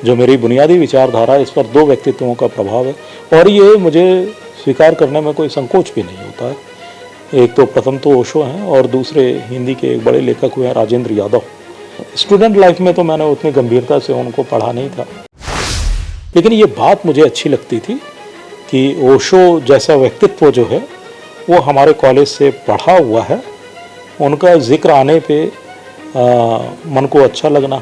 जो मेरी बुनियादी विचारधारा है, इस पर दो व्यक्तित्वों का प्रभाव है और ये मुझे स्वीकार करने में कोई संकोच भी नहीं होता है। एक तो प्रथम तो ओशो हैं और दूसरे हिंदी के एक बड़े लेखक हुए हैं राजेंद्र यादव। स्टूडेंट लाइफ में तो मैंने उतनी गंभीरता से उनको पढ़ा नहीं था, लेकिन ये बात मुझे अच्छी लगती थी कि ओशो जैसा व्यक्तित्व जो है वो हमारे कॉलेज से पढ़ा हुआ है। उनका जिक्र आने पे मन को अच्छा लगना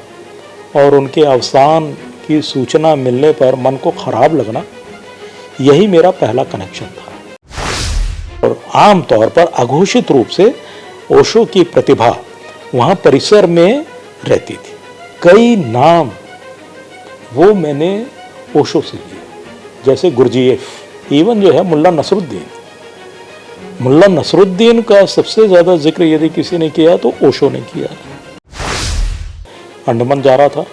और उनके अवसान की सूचना मिलने पर मन को ख़राब लगना, यही मेरा पहला कनेक्शन था। और आम तौर पर अघोषित रूप से ओशो की प्रतिभा वहाँ परिसर में रहती थी। कई नाम वो मैंने ओशो से लिए, जैसे गुरजीएफ, इवन जो है मुल्ला नसरुद्दीन। मुल्ला नसरुद्दीन का सबसे ज़्यादा जिक्र यदि किसी ने किया तो ओशो ने किया। अंडमान जा रहा था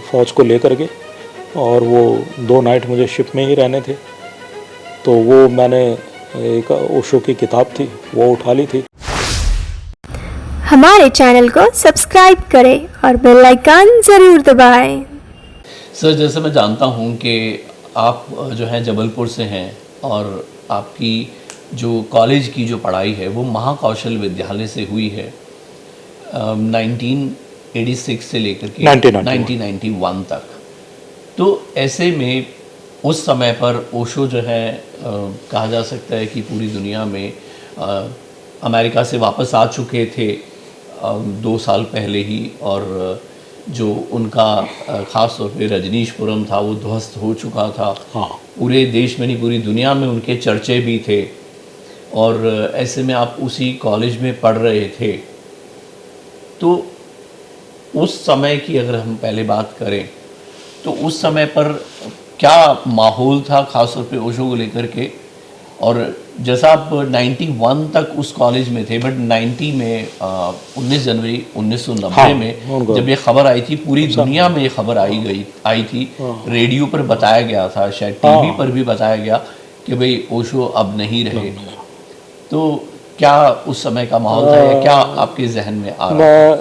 फ़ौज को लेकर के और वो 2 नाइट मुझे शिप में ही रहने थे, तो वो मैंने एक ओशो की किताब थी वो उठा ली थी। हमारे चैनल को सब्सक्राइब करें और बेल आइकन ज़रूर दबाएं। सर, जैसे मैं जानता हूँ कि आप जो हैं जबलपुर से हैं और आपकी जो कॉलेज की जो पढ़ाई है वो महाकौशल विद्यालय से हुई है 1986 से लेकर के 1991 तक। तो ऐसे में उस समय पर ओशो जो है कहा जा सकता है कि पूरी दुनिया में अमेरिका से वापस आ चुके थे 2 साल पहले ही, और जो उनका ख़ास तौर पे रजनीशपुरम था वो ध्वस्त हो चुका था। हाँ। पूरे देश में नहीं पूरी दुनिया में उनके चर्चे भी थे, और ऐसे में आप उसी कॉलेज में पढ़ रहे थे। तो उस समय की अगर हम पहले बात करें तो उस समय पर क्या माहौल था ख़ास तौर पे ओशो को लेकर के? और जैसा आप 91 तक उस कॉलेज में थे, बट 90 में 19 जनवरी 1990 में जब ये खबर आई थी, पूरी दुनिया में ये खबर आई थी, रेडियो पर बताया गया था, शायद टीवी पर भी बताया गया कि भाई ओशो अब नहीं रहे। तो क्या उस समय का माहौल था या क्या आपके जहन में आ रहा था?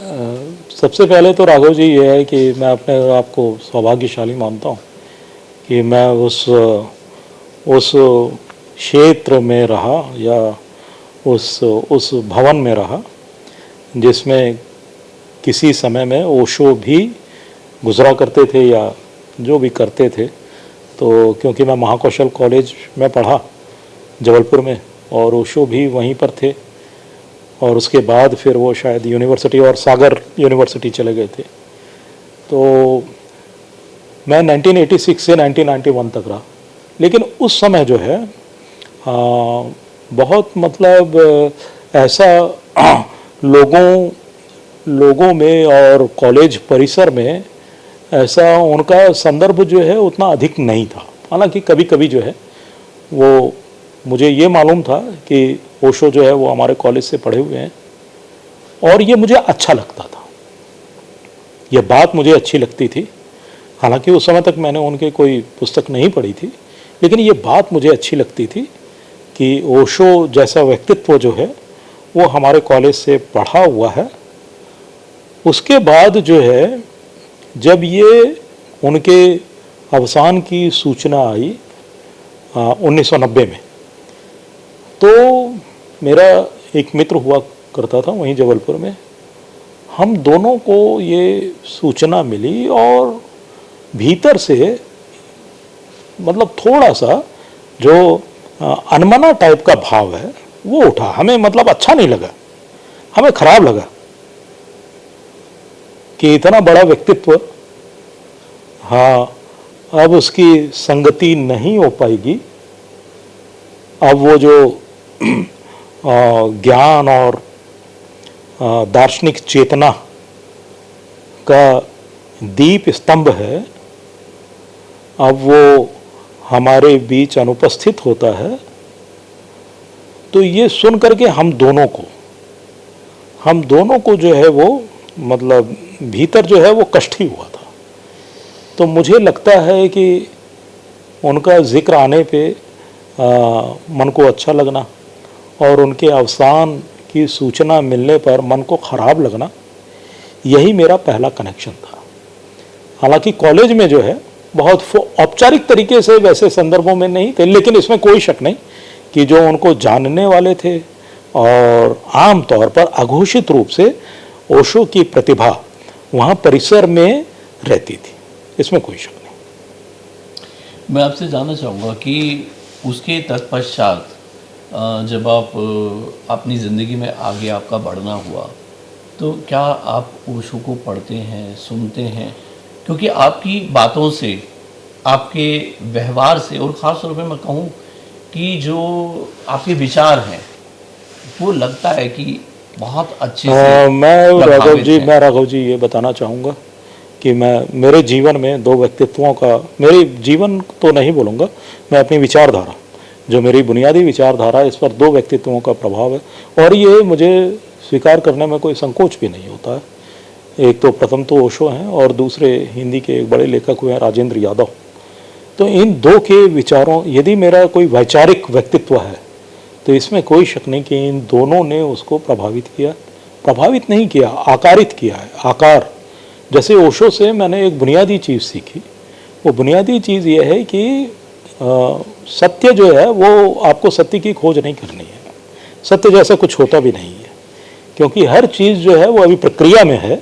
सबसे पहले तो राघव जी ये है कि मैं अपने आप को सौभाग्यशाली मानता हूँ कि मैं उस क्षेत्र में रहा या उस भवन में रहा जिसमें किसी समय में ओशो भी गुजरा करते थे या जो भी करते थे। तो क्योंकि मैं महाकौशल कॉलेज में पढ़ा जबलपुर में और ओशो भी वहीं पर थे, और उसके बाद फिर वो शायद यूनिवर्सिटी और सागर यूनिवर्सिटी चले गए थे। तो मैं 1986 से 1991 तक रहा, लेकिन उस समय जो है बहुत मतलब ऐसा लोगों में और कॉलेज परिसर में ऐसा उनका संदर्भ जो है उतना अधिक नहीं था। हालांकि कभी कभी जो है वो मुझे ये मालूम था कि ओशो जो है वो हमारे कॉलेज से पढ़े हुए हैं और ये मुझे अच्छा लगता था, ये बात मुझे अच्छी लगती थी। हालांकि उस समय तक मैंने उनके कोई पुस्तक नहीं पढ़ी थी, लेकिन ये बात मुझे अच्छी लगती थी कि ओशो जैसा व्यक्तित्व जो है वो हमारे कॉलेज से पढ़ा हुआ है। उसके बाद जो है जब ये उनके अवसान की सूचना आई 1990 में, तो मेरा एक मित्र हुआ करता था वहीं जबलपुर में, हम दोनों को ये सूचना मिली और भीतर से मतलब थोड़ा सा जो अनमना टाइप का भाव है वो उठा। हमें मतलब अच्छा नहीं लगा, हमें खराब लगा कि इतना बड़ा व्यक्तित्व, हाँ अब उसकी संगति नहीं हो पाएगी। अब वो जो ज्ञान और दार्शनिक चेतना का दीप स्तंभ है, अब वो हमारे बीच अनुपस्थित होता है। तो ये सुन करके हम दोनों को जो है वो मतलब भीतर जो है वो कष्ट ही हुआ था। तो मुझे लगता है कि उनका जिक्र आने पे मन को अच्छा लगना और उनके अवसान की सूचना मिलने पर मन को ख़राब लगना, यही मेरा पहला कनेक्शन था। हालांकि कॉलेज में जो है बहुत औपचारिक तरीके से वैसे संदर्भों में नहीं थे, लेकिन इसमें कोई शक नहीं कि जो उनको जानने वाले थे और आम तौर पर अघोषित रूप से ओशो की प्रतिभा वहाँ परिसर में रहती थी, इसमें कोई शक नहीं। मैं आपसे जानना चाहूँगा कि उसके तत्पश्चात जब आप अपनी ज़िंदगी में आगे आपका बढ़ना हुआ, तो क्या आप ओशो को पढ़ते हैं, सुनते हैं? क्योंकि आपकी बातों से, आपके व्यवहार से, और ख़ास तौर पे मैं कहूँ कि जो आपके विचार हैं, वो लगता है कि बहुत अच्छे से मैं राघव जी ये बताना चाहूँगा कि मेरे जीवन में दो व्यक्तित्वों का, मेरे जीवन तो नहीं बोलूँगा, मैं अपनी विचारधारा, जो मेरी बुनियादी विचारधारा, इस पर दो व्यक्तित्वों का प्रभाव है और ये मुझे स्वीकार करने में कोई संकोच भी नहीं होता है। एक तो प्रथम तो ओशो हैं और दूसरे हिंदी के एक बड़े लेखक हुए हैं राजेंद्र यादव। तो इन दो के विचारों, यदि मेरा कोई वैचारिक व्यक्तित्व है तो इसमें कोई शक नहीं कि इन दोनों ने उसको प्रभावित किया, प्रभावित नहीं किया, आकारित किया है। आकार, जैसे ओशो से मैंने एक बुनियादी चीज़ सीखी, वो बुनियादी चीज़ ये है कि सत्य जो है वो आपको सत्य की खोज नहीं करनी है, सत्य जैसा कुछ होता भी नहीं है, क्योंकि हर चीज़ जो है वो अभी प्रक्रिया में है।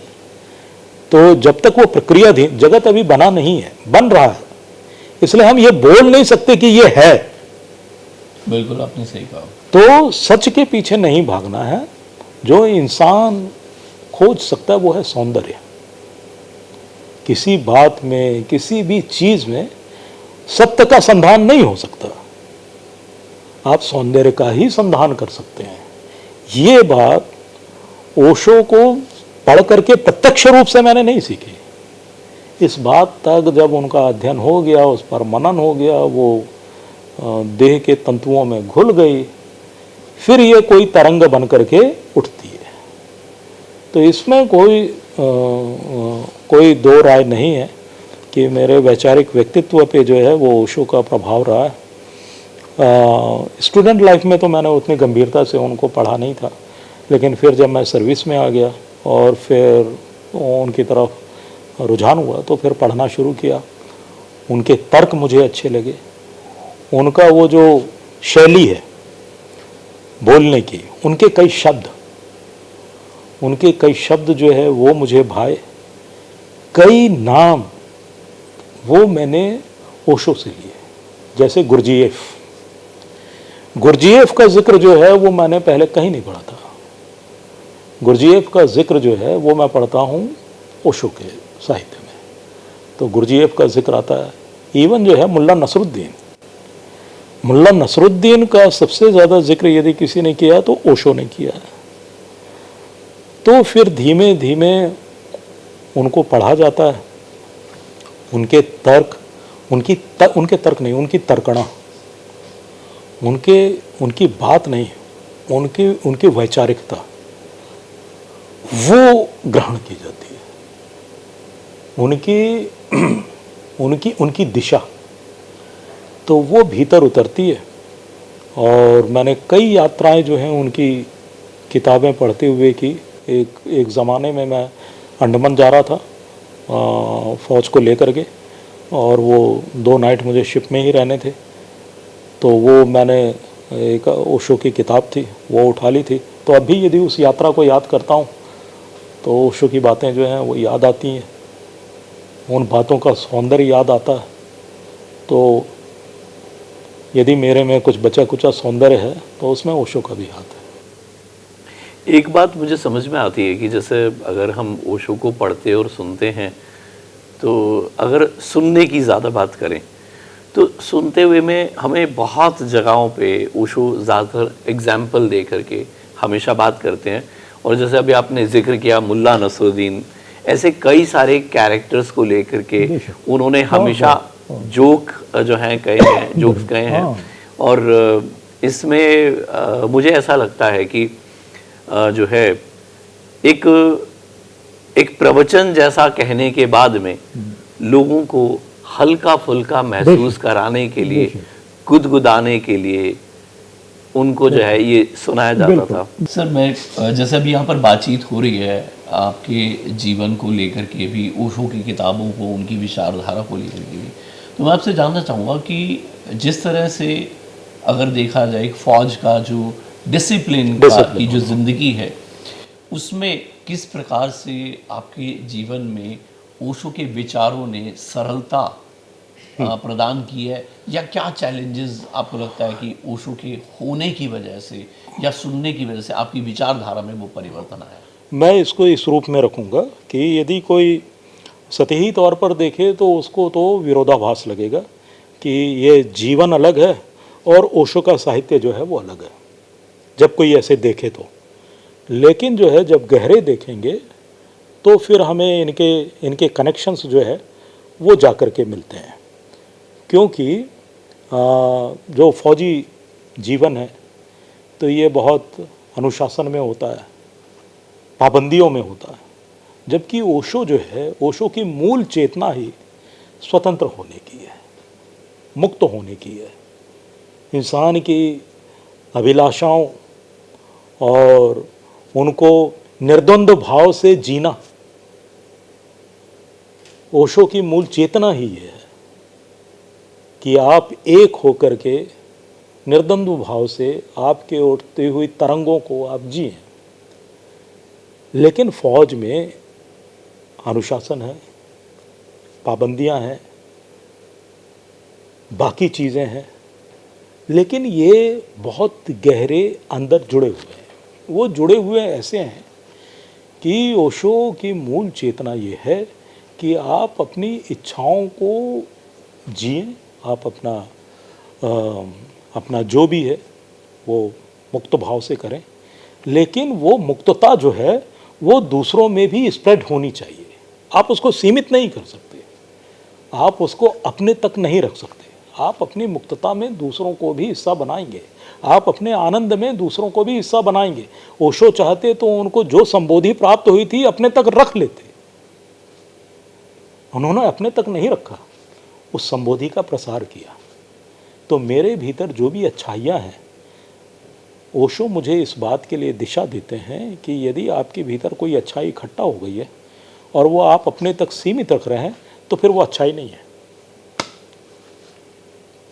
तो जब तक वो प्रक्रिया थी, जगत अभी बना नहीं है, बन रहा है, इसलिए हम ये बोल नहीं सकते कि ये है। बिल्कुल आपने सही कहा। तो सच के पीछे नहीं भागना है, जो इंसान खोज सकता है वो है सौंदर्य। किसी बात में, किसी भी चीज में सत्य का संधान नहीं हो सकता, आप सौंदर्य का ही संधान कर सकते हैं। ये बात ओशो को पढ़ करके प्रत्यक्ष रूप से मैंने नहीं सीखी, इस बात तक जब उनका अध्ययन हो गया, उस पर मनन हो गया, वो देह के तंतुओं में घुल गई, फिर ये कोई तरंग बन करके उठती है। तो इसमें कोई दो राय नहीं है कि मेरे वैचारिक व्यक्तित्व पे जो है वो ओशो का प्रभाव रहा है। स्टूडेंट लाइफ में तो मैंने उतनी गंभीरता से उनको पढ़ा नहीं था, लेकिन फिर जब मैं सर्विस में आ गया और फिर उनकी तरफ रुझान हुआ तो फिर पढ़ना शुरू किया। उनके तर्क मुझे अच्छे लगे, उनका वो जो शैली है बोलने की, उनके कई शब्द जो है वो मुझे भाए। कई नाम वो मैंने ओशो से लिए, जैसे गुरजीएफ का जिक्र जो है वो मैंने पहले कहीं नहीं पढ़ा था। गुरजीएफ का जिक्र जो है वो मैं पढ़ता हूँ ओशो के साहित्य में, तो गुरजीएफ का जिक्र आता है। इवन जो है मुल्ला नसरुद्दीन का सबसे ज़्यादा जिक्र यदि किसी ने किया तो ओशो ने किया है। तो फिर धीमे धीमे उनको पढ़ा जाता है, उनके तर्क, उनके तर्क नहीं, उनकी तर्कणा, उनकी बात नहीं, उनकी वैचारिकता वो ग्रहण की जाती है, उनकी दिशा तो वो भीतर उतरती है। और मैंने कई यात्राएं जो हैं उनकी किताबें पढ़ते हुए की। एक ज़माने में मैं अंडमान जा रहा था फ़ौज को लेकर के, और वो 2 नाइट मुझे शिप में ही रहने थे, तो वो मैंने एक ओशो की किताब थी वो उठा ली थी। तो अभी यदि उस यात्रा को याद करता हूँ तो ओशो की बातें जो हैं वो याद आती हैं, उन बातों का सौंदर्य याद आता है। तो यदि मेरे में कुछ बचा कुचा सौंदर्य है तो उसमें ओशो का भी हाथ है। एक बात मुझे समझ में आती है कि जैसे अगर हम ओशो को पढ़ते और सुनते हैं, तो अगर सुनने की ज़्यादा बात करें तो सुनते हुए में हमें बहुत जगहों पे ओशो ज़्यादातर एग्जाम्पल दे करके हमेशा बात करते हैं। और जैसे अभी आपने जिक्र किया मुल्ला नसरुद्दीन, ऐसे कई सारे कैरेक्टर्स को लेकर के उन्होंने हमेशा जोक जो हैं कहे हैं, जोक्स कहे हैं। और इसमें मुझे ऐसा लगता है कि जो है एक प्रवचन जैसा कहने के बाद में लोगों को हल्का फुल्का महसूस कराने के लिए, गुदगुदाने के लिए उनको जो है ये सुनाया जाता था। सर, मैं जैसे अभी यहाँ पर बातचीत हो रही है, आपके जीवन को लेकर के भी, ओशो की किताबों को, उनकी विचारधारा को लेकर के भी। तो मैं आपसे जानना चाहूँगा कि जिस तरह से अगर देखा जाए एक फ़ौज का जो डिसिप्लिन की जो ज़िंदगी है, उसमें किस प्रकार से आपके जीवन में ओशो के विचारों ने सरलता प्रदान की है, या क्या चैलेंजेस आपको लगता है कि ओशो के होने की वजह से या सुनने की वजह से आपकी विचारधारा में वो परिवर्तन आया? मैं इसको इस रूप में रखूँगा कि यदि कोई सतही तौर पर देखे तो उसको तो विरोधाभास लगेगा कि ये जीवन अलग है और ओशो का साहित्य जो है वो अलग है, जब कोई ऐसे देखे तो। लेकिन जो है जब गहरे देखेंगे तो फिर हमें इनके कनेक्शंस जो है वो जा कर के मिलते हैं। क्योंकि जो फौजी जीवन है तो ये बहुत अनुशासन में होता है, पाबंदियों में होता है, जबकि ओशो जो है, ओशो की मूल चेतना ही स्वतंत्र होने की है, मुक्त होने की है, इंसान की अभिलाषाओं और उनको निर्द्वंद्व भाव से जीना। ओशो की मूल चेतना ही है कि आप एक होकर के निर्द्वंद्व भाव से आपके उठती हुई तरंगों को आप जिएं। लेकिन फौज में अनुशासन है, पाबंदियां हैं, बाकी चीज़ें हैं, लेकिन ये बहुत गहरे अंदर जुड़े हुए हैं। वो जुड़े हुए ऐसे हैं कि ओशो की मूल चेतना ये है कि आप अपनी इच्छाओं को जिएं, आप अपना जो भी है वो मुक्त भाव से करें, लेकिन वो मुक्तता जो है वो दूसरों में भी स्प्रेड होनी चाहिए। आप उसको सीमित नहीं कर सकते, आप उसको अपने तक नहीं रख सकते। आप अपनी मुक्तता में दूसरों को भी हिस्सा बनाएंगे, आप अपने आनंद में दूसरों को भी हिस्सा बनाएंगे। ओशो चाहते तो उनको जो संबोधि प्राप्त हुई थी अपने तक रख लेते, उन्होंने अपने तक नहीं रखा, उस संबोधि का प्रसार किया। तो मेरे भीतर जो भी अच्छाइयाँ हैं, ओशो मुझे इस बात के लिए दिशा देते हैं कि यदि आपके भीतर कोई अच्छाई इकट्ठा हो गई है और वो आप अपने तक सीमित रख रहे हैं तो फिर वो अच्छाई नहीं है।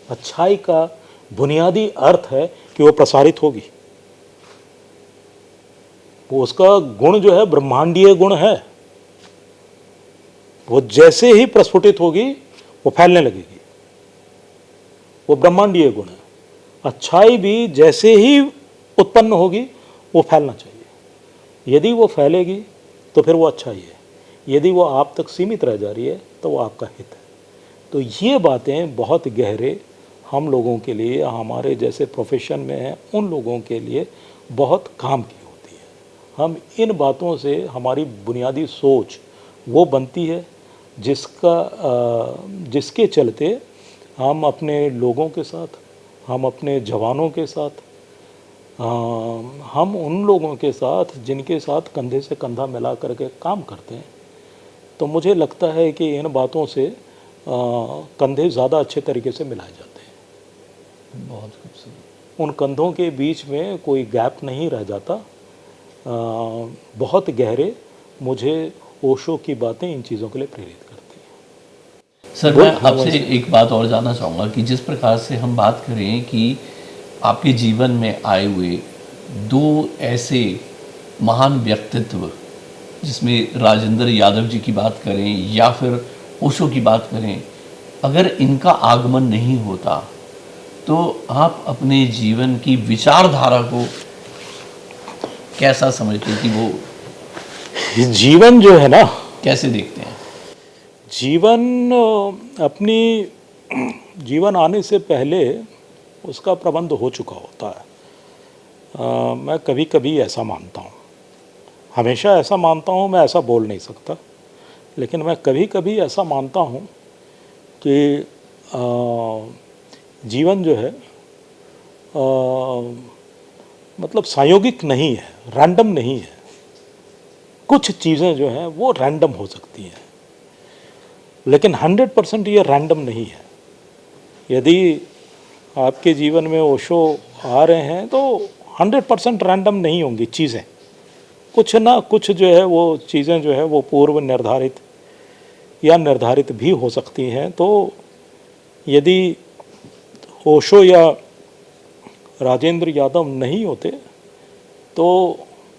अच्छाई का बुनियादी अर्थ है कि वो प्रसारित होगी, वो उसका गुण जो है ब्रह्मांडीय गुण है, वो जैसे ही प्रस्फुटित होगी वो फैलने लगेगी, वो ब्रह्मांडीय गुण है। अच्छाई भी जैसे ही उत्पन्न होगी वो फैलना चाहिए। यदि वो फैलेगी तो फिर वो अच्छाई है, यदि वो आप तक सीमित रह जा रही है तो वो आपका हित है। तो ये बातें बहुत गहरे हम लोगों के लिए, हमारे जैसे प्रोफेशन में हैं उन लोगों के लिए बहुत काम की होती है। हम इन बातों से हमारी बुनियादी सोच वो बनती है जिसके चलते हम अपने लोगों के साथ, हम अपने जवानों के साथ, हम उन लोगों के साथ जिनके साथ कंधे से कंधा मिला करके काम करते हैं। तो मुझे लगता है कि इन बातों से कंधे ज़्यादा अच्छे तरीके से मिलाए जाते हैं। बहुत खूबसूरत। उन कंधों के बीच में कोई गैप नहीं रह जाता। बहुत गहरे मुझे ओशो की बातें इन चीज़ों के लिए प्रेरित करती हैं। सर, मैं आपसे एक बात और जानना चाहूँगा कि जिस प्रकार से हम बात करें कि आपके जीवन में आए हुए दो ऐसे महान व्यक्तित्व, जिसमें राजेंद्र यादव जी की बात करें या फिर ओशो की बात करें, अगर इनका आगमन नहीं होता तो आप अपने जीवन की विचारधारा को कैसा समझते हैं कि वो जीवन जो है ना, कैसे देखते हैं? जीवन आने से पहले उसका प्रबंध हो चुका होता है। मैं कभी कभी ऐसा मानता हूँ, हमेशा ऐसा मानता हूँ, मैं ऐसा बोल नहीं सकता, लेकिन मैं कभी कभी ऐसा मानता हूँ कि जीवन जो है मतलब संयोगिक नहीं है, रैंडम नहीं है। कुछ चीज़ें जो हैं वो रैंडम हो सकती हैं, लेकिन 100% ये रैंडम नहीं है। यदि आपके जीवन में ओशो आ रहे हैं तो 100% रैंडम नहीं होंगी चीज़ें, कुछ ना कुछ जो है वो चीज़ें जो है वो पूर्व निर्धारित या निर्धारित भी हो सकती हैं। तो यदि ओशो या राजेंद्र यादव नहीं होते तो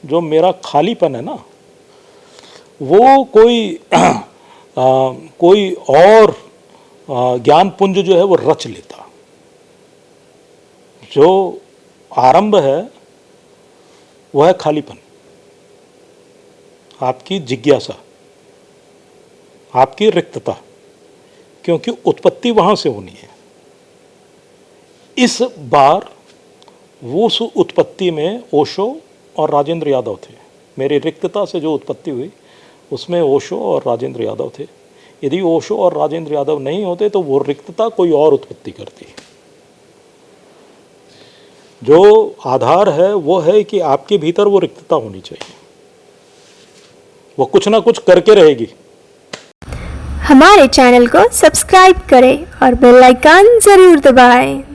जो मेरा खालीपन है ना वो कोई और ज्ञान पुंज जो है वो रच लेता। जो आरंभ है वह है खालीपन, आपकी जिज्ञासा, आपकी रिक्तता, क्योंकि उत्पत्ति वहां से होनी है। इस बार वो उस उत्पत्ति में ओशो और राजेंद्र यादव थे। मेरी रिक्तता से जो उत्पत्ति हुई उसमें ओशो और राजेंद्र यादव थे। यदि ओशो और राजेंद्र यादव नहीं होते तो वो रिक्तता कोई और उत्पत्ति करती। जो आधार है वो है कि आपके भीतर वो रिक्तता होनी चाहिए, वो कुछ ना कुछ करके रहेगी। हमारे चैनल को सब्सक्राइब करें और बेल आइकन जरूर दबाएं।